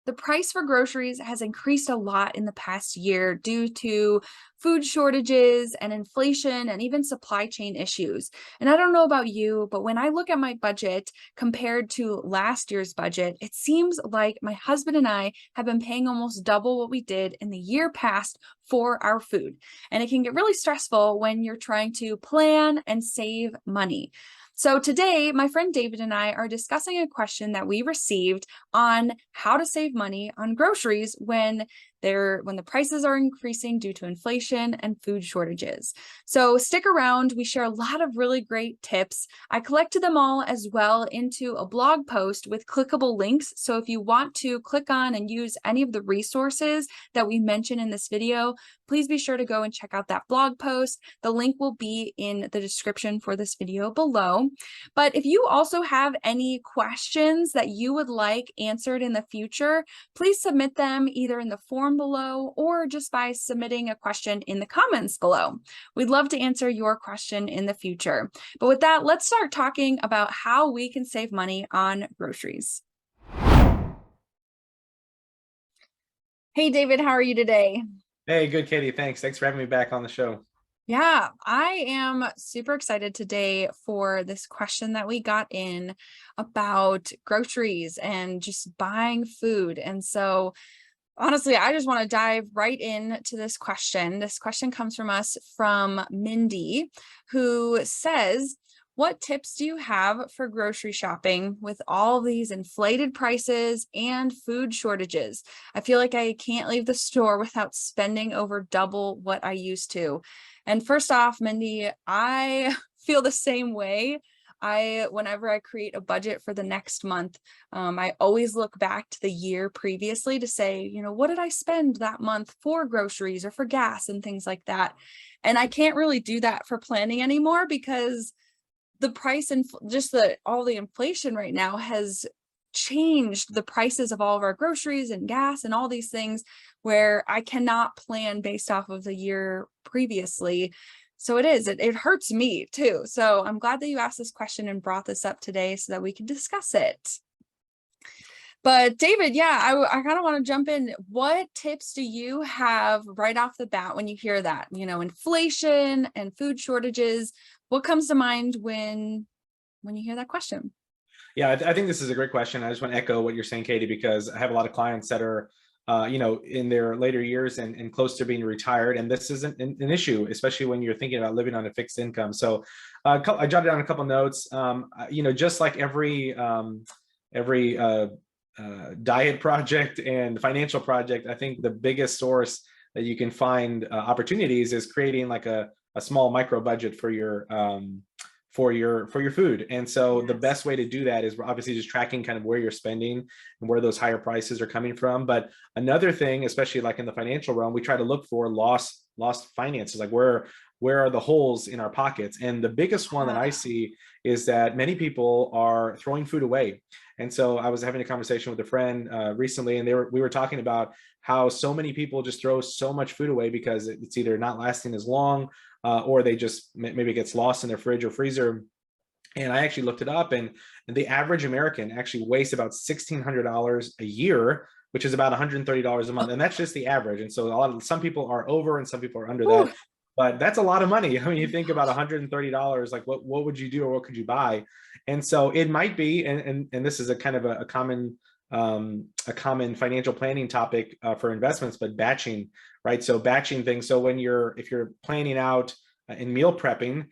The price for groceries has increased a lot in the past year due to food shortages and inflation and even supply chain issues. And I don't know about you, but when I look at my budget compared to last year's budget, it seems like my husband and I have been paying almost double what we did in the year past for our food. And it can get really stressful when you're trying to plan and save money. So today, my friend David and I are discussing a question that we received on how to save money on groceries when the prices are increasing due to inflation and food shortages. So stick around. We share a lot of really great tips. I collected them all as well into a blog post with clickable links. So if you want to click on and use any of the resources that we mention in this video, please be sure to go and check out that blog post. The link will be in the description for this video below. But if you also have any questions that you would like answered in the future, please submit them either in the form below or just by submitting a question in the comments below. We'd love to answer your question in the future. But with that, let's start talking about how we can save money on groceries. Hey, David, how are you today? Hey, good, Katie. Thanks for having me back on the show. Yeah, I am super excited today for this question that we got in about groceries and just buying food. And so honestly, I just want to dive right into this question. This question comes from us from Mindy, who says, what tips do you have for grocery shopping with all these inflated prices and food shortages? I feel like I can't leave the store without spending over double what I used to. And first off, Mindy, I feel the same way. Whenever I create a budget for the next month, I always look back to the year previously to say, what did I spend that month for groceries or for gas and things like that? And I can't really do that for planning anymore because the price and all the inflation right now has changed the prices of all of our groceries and gas and all these things where I cannot plan based off of the year previously. So it hurts me too. So I'm glad that you asked this question and brought this up today so that we can discuss it. But David, yeah, I kind of want to jump in. What tips do you have right off the bat when you hear that, inflation and food shortages? What comes to mind when you hear that question? Yeah, I think this is a great question. I just want to echo what you're saying, Katie, because I have a lot of clients that are, in their later years and close to being retired, and this isn't an issue, especially when you're thinking about living on a fixed income. So, I jotted down a couple notes. Just like every diet project and financial project, I think the biggest source that you can find opportunities is creating like a small micro budget for your food. And so the best way to do that is obviously just tracking kind of where you're spending and where those higher prices are coming from. But another thing, especially like in the financial realm, we try to look for lost finances, like where are the holes in our pockets. And the biggest one that I see is that many people are throwing food away. And so I was having a conversation with a friend recently, and we were talking about how so many people just throw so much food away because it's either not lasting as long, or they just maybe it gets lost in their fridge or freezer. And I actually looked it up, and the average American actually wastes about $1,600 a year, which is about $130 a month. And that's just the average. And so some people are over and some people are under that. But that's a lot of money. I mean, you think about $130, like what would you do or what could you buy? And so it might be, and this is a kind of a common financial planning topic for investments, but batching, right? So batching things. So if you're planning out in meal prepping,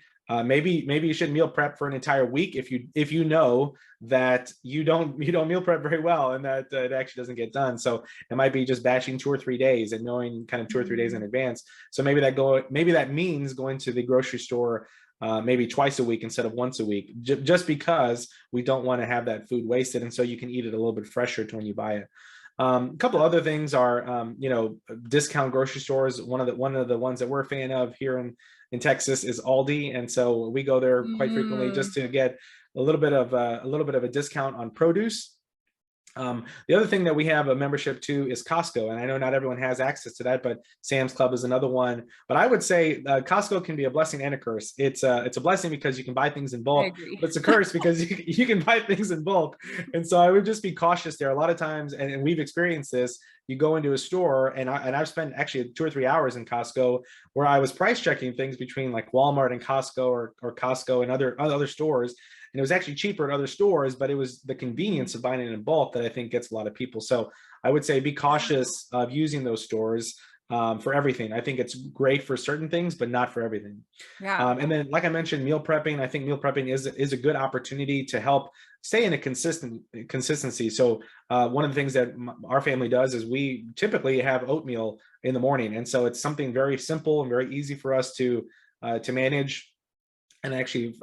maybe you should meal prep for an entire week if you know that you don't meal prep very well and that it actually doesn't get done. So it might be just batching 2 or 3 days and knowing kind of 2 or 3 days in advance. So maybe that means going to the grocery store maybe twice a week instead of once a week, just because we don't want to have that food wasted. And so you can eat it a little bit fresher to when you buy it. A couple other things are, discount grocery stores. One of the ones that we're a fan of here in Texas is Aldi, and so we go there quite frequently just to get a little bit of a discount on produce. The other thing that we have a membership to is Costco, and I know not everyone has access to that, but Sam's Club is another one. But I would say Costco can be a blessing and a curse. It's a blessing because you can buy things in I bulk, agree. but it's a curse because you can buy things in bulk. And so I would just be cautious there. A lot of times, and we've experienced this. You go into a store, and I've spent actually 2 or 3 hours in Costco where I was price checking things between like Walmart and Costco, or Costco and other stores, and it was actually cheaper at other stores, but it was the Mhm. convenience of buying it in bulk that I think gets a lot of people. So I would say be cautious of using those stores for everything. I think it's great for certain things, but not for everything. Yeah. And then, like I mentioned, meal prepping. I think meal prepping is a good opportunity to help stay in a consistency. So one of the things that our family does is we typically have oatmeal in the morning, and so it's something very simple and very easy for us to manage. And actually,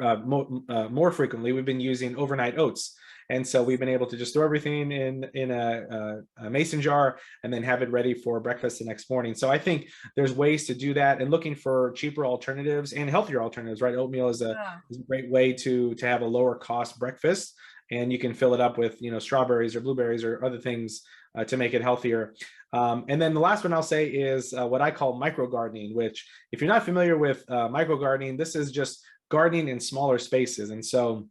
more frequently, we've been using overnight oats. And so we've been able to just throw everything in a mason jar and then have it ready for breakfast the next morning. So I think there's ways to do that, and looking for cheaper alternatives and healthier alternatives, right? Oatmeal Yeah. is a great way to have a lower cost breakfast, and you can fill it up with strawberries or blueberries or other things to make it healthier. And then the last one I'll say is what I call micro gardening, which, if you're not familiar with micro gardening, this is just gardening in smaller spaces. And so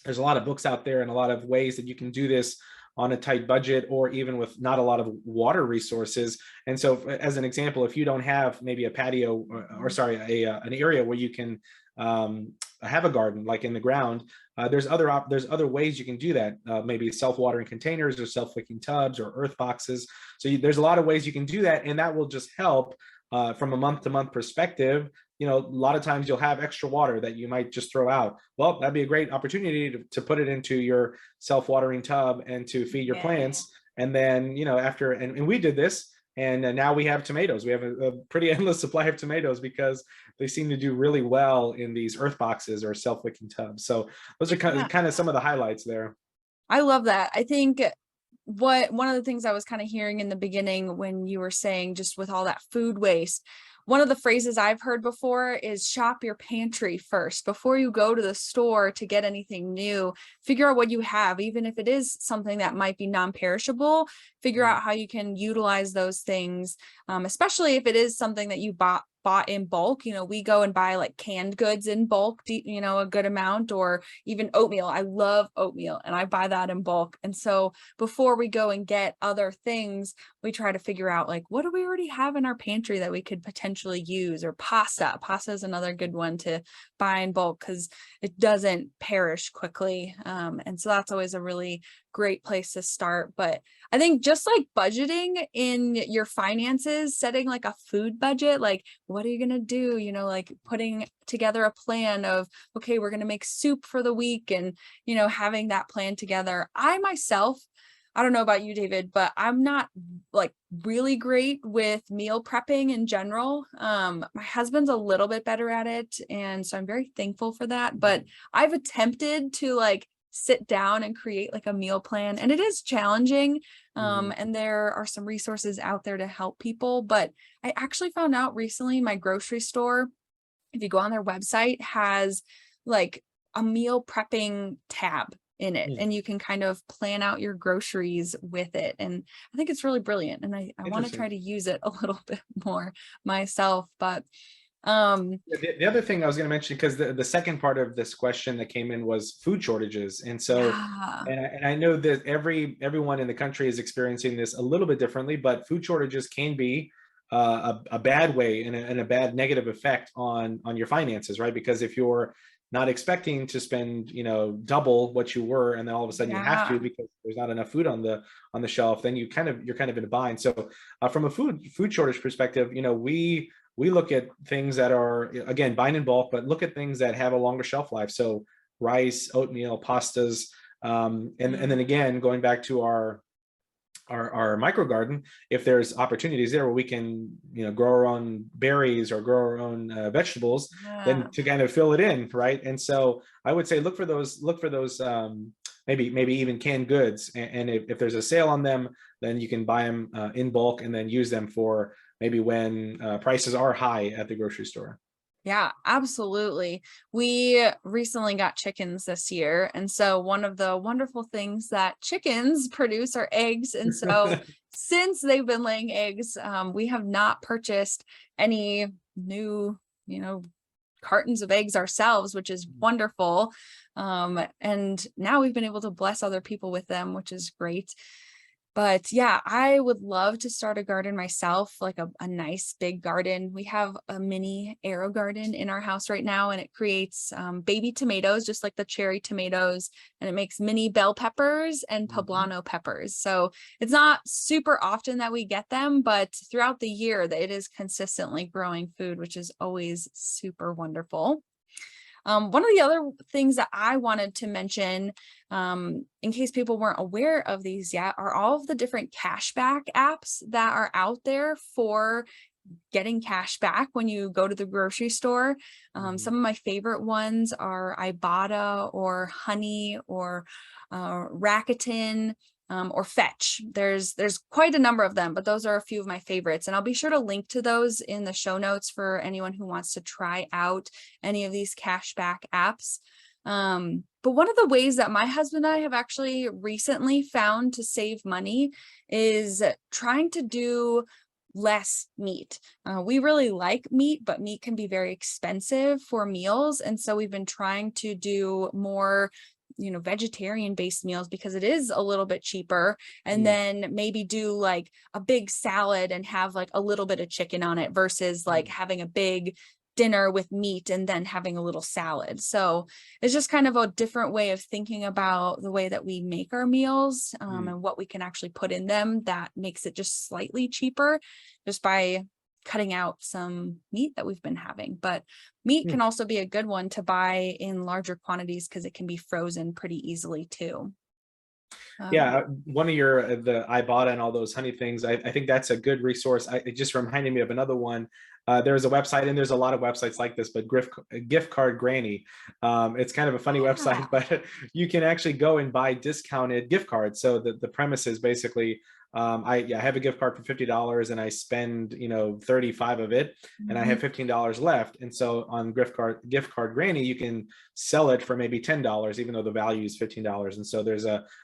there's a lot of books out there and a lot of ways that you can do this on a tight budget, or even with not a lot of water resources. And so, as an example, if you don't have maybe a patio, or Mhm. sorry, an area where you can have a garden like in the ground, there's other ways you can do that. Maybe self-watering containers, or self-wicking tubs, or earth boxes. So there's a lot of ways you can do that, and that will just help from a month to month perspective. A lot of times you'll have extra water that you might just throw out. Well, that'd be a great opportunity to put it into your self-watering tub and to feed your Yeah. plants. And then, after, and we did this, and now we have tomatoes. We have a pretty endless supply of tomatoes because they seem to do really well in these earth boxes or self-wicking tubs. So those are Yeah. kind of some of the highlights there. I love that. I think one of the things I was kind of hearing in the beginning when you were saying, just with all that food waste, one of the phrases I've heard before is shop your pantry first before you go to the store to get anything new. Figure out what you have, even if it is something that might be non-perishable. Figure Mhm. out how you can utilize those things, especially if it is something that you bought in bulk. We go and buy like canned goods in bulk, a good amount, or even oatmeal. I love oatmeal and I buy that in bulk. And so before we go and get other things, we try to figure out, like, what do we already have in our pantry that we could potentially use? Or pasta is another good one to buy in bulk because it doesn't perish quickly. And so that's always a really great place to start. But I think just like budgeting in your finances, setting like a food budget, like, what are you going to do? Like putting together a plan of, okay, we're going to make soup for the week, and, having that plan together. I don't know about you, David, but I'm not like really great with meal prepping in general. My husband's a little bit better at it, and so I'm very thankful for that. But I've attempted to like sit down and create like a meal plan, and it is challenging. Mhm. And there are some resources out there to help people. But I actually found out recently my grocery store, if you go on their website, has like a meal prepping tab in it, Mhm. and you can kind of plan out your groceries with it. And I think it's really brilliant. And I want to try Interesting. to use it a little bit more myself. But um Yeah, the other thing I was going to mention, because the second part of this question that came in was food shortages. And so, yeah, and I know that everyone in the country is experiencing this a little bit differently, but food shortages can be a bad way, and a bad negative effect on your finances, right? Because if you're not expecting to spend, double what you were, and then all of a sudden you have to yeah. because there's not enough food on the shelf, then you're kind of in a bind. So from a food shortage perspective, we look at things that are, again, buying in bulk, but look at things that have a longer shelf life. So rice, oatmeal, pastas, and then Mm, again, going back to our micro garden, if there's opportunities there where we can, grow our own berries or grow our own vegetables, yeah. then to kind of fill it in, right? And so I would say look for those maybe even canned goods, and if there's a sale on them, then you can buy them in bulk and then use them for maybe when prices are high at the grocery store. Yeah, absolutely. We recently got chickens this year. And so one of the wonderful things that chickens produce are eggs. And so since they've been laying eggs, we have not purchased any new, you know, cartons of eggs ourselves, which is wonderful. And now we've been able to bless other people with them, which is great. But yeah, I would love to start a garden myself, like a nice big garden. We have a mini arrow garden in our house right now, and it creates baby tomatoes, just like the cherry tomatoes, and it makes mini bell peppers and Mhm. poblano peppers. So it's not super often that we get them, but throughout the year, it is consistently growing food, which is always super wonderful. One of the other things that I wanted to mention, in case people weren't aware of these yet, are all of the different cashback apps that are out there for getting cash back when you go to the grocery store. Mhm. Some of my favorite ones are Ibotta or Honey or Rakuten, or Fetch. There's quite a number of them, but those are a few of my favorites. And I'll be sure to link to those in the show notes for anyone who wants to try out any of these cashback apps. But one of the ways that my husband and I have actually recently found to save money is trying to do less meat. We really like meat, but meat can be very expensive for meals. And so we've been trying to do more, vegetarian based meals because it is a little bit cheaper. And Mm, then maybe do like a big salad and have like a little bit of chicken on it versus like mm, having a big dinner with meat and then having a little salad. So it's just kind of a different way of thinking about the way that we make our meals, mm, and what we can actually put in them that makes it just slightly cheaper just by cutting out some meat that we've been having. But meat can mm. also be a good one to buy in larger quantities because it can be frozen pretty easily too. Yeah, Um, one of your the Ibotta and all those honey things. I think that's a good resource. It just reminded me of another one. There's a website, and there's a lot of websites like this, but gift card granny. It's kind of a funny yeah. website, but you can actually go and buy discounted gift cards. So the premise is basically, I have a gift card for $50 and I spend 35 of it, and I Mhm. have $15 left. And so on gift card granny, you can sell it for maybe $10, even though the value is $15. And so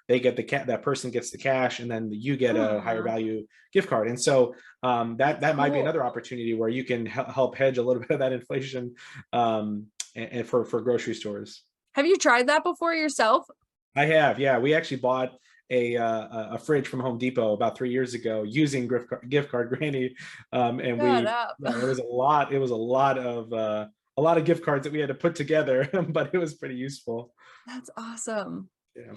they get that person gets the cash, and then you get a higher Ah, value gift card. And so that might be cool. another opportunity where you can help hedge a little bit of that inflation, and for grocery stores. Have you tried that before yourself? I have, yeah. We actually bought a fridge from Home Depot about 3 years ago using gift card granny, and Shut we up. yeah, it was a lot. It was a lot of gift cards that we had to put together, but it was pretty useful. That's awesome. Yeah.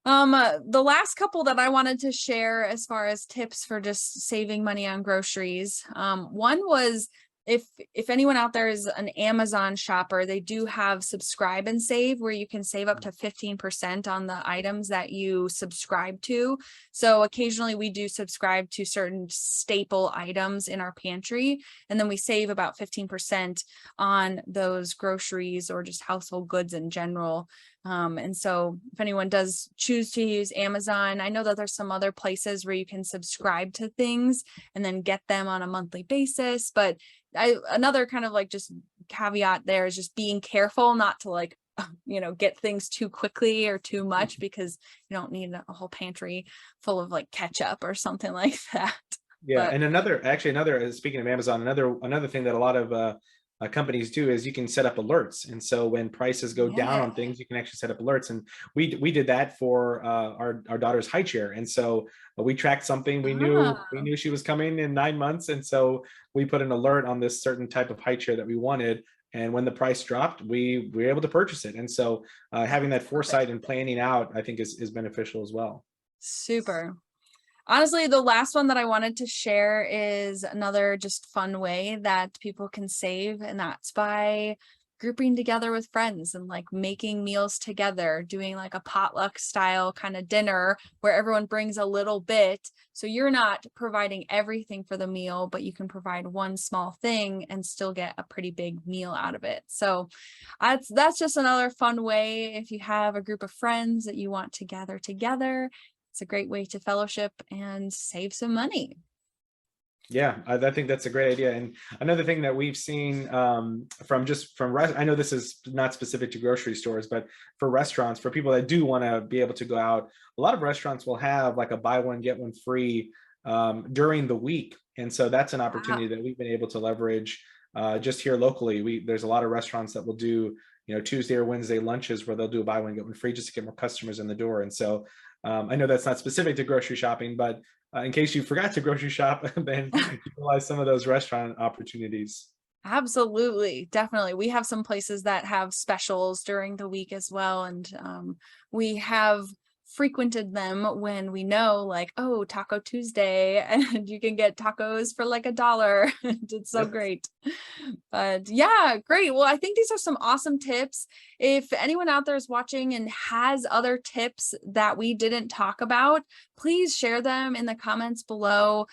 The last couple that I wanted to share as far as tips for just saving money on groceries. One was if anyone out there is an Amazon shopper, they do have subscribe and save where you can save up to 15% on the items that you subscribe to. So occasionally we do subscribe to certain staple items in our pantry, and then we save about 15% on those groceries or just household goods in general. And so if anyone does choose to use Amazon, I know that there's some other places where you can subscribe to things and then get them on a monthly basis. But another kind of like just caveat there is just being careful not to like, get things too quickly or too much because you don't need a whole pantry full of like ketchup or something like that. Yeah, But and another speaking of Amazon, another thing that a lot of companies do is you can set up alerts, and so when prices go down yeah. on things, you can actually set up alerts. And we did that for our daughter's high chair, and so we tracked something. We knew she was coming in 9 months, and so we put an alert on this certain type of high chair that we wanted. And when the price dropped, we were able to purchase it. And so having that Perfect. foresight and planning out, I think, is beneficial as well. Super. Honestly, the last one that I wanted to share is another just fun way that people can save, and that's by grouping together with friends and like making meals together, doing like a potluck style kind of dinner where everyone brings a little bit. So you're not providing everything for the meal, but you can provide one small thing and still get a pretty big meal out of it. So that's just another fun way if you have a group of friends that you want to gather together. It's a great way to fellowship and save some money. Yeah, I think that's a great idea. And another thing that we've seen I know this is not specific to grocery stores, but for restaurants, for people that do want to be able to go out, a lot of restaurants will have like a buy one get one free during the week, and so that's an opportunity Wow. that we've been able to leverage just here locally. There's a lot of restaurants that will do Tuesday or Wednesday lunches where they'll do a buy one get one free just to get more customers in the door. And so I know that's not specific to grocery shopping, but in case you forgot to grocery shop, then utilize some of those restaurant opportunities. Absolutely, definitely. We have some places that have specials during the week as well, and we have frequented them when we know, like, oh, Taco Tuesday, and you can get tacos for like $1. And it's so Yep. great. But yeah, great. Well, I think these are some awesome tips. If anyone out there is watching and has other tips that we didn't talk about, please share them in the comments below.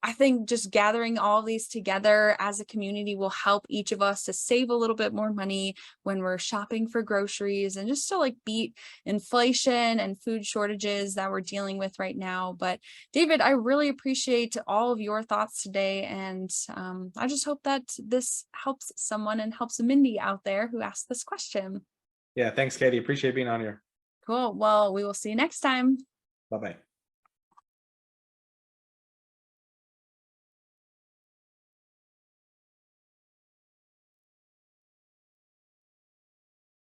I think just gathering all these together as a community will help each of us to save a little bit more money when we're shopping for groceries and just to like beat inflation and food shortages that we're dealing with right now. But David, I really appreciate all of your thoughts today. And I just hope that this helps someone and helps Mindy out there who asked this question. Yeah, thanks, Katie. Appreciate being on here. Cool. Well, we will see you next time. Bye bye.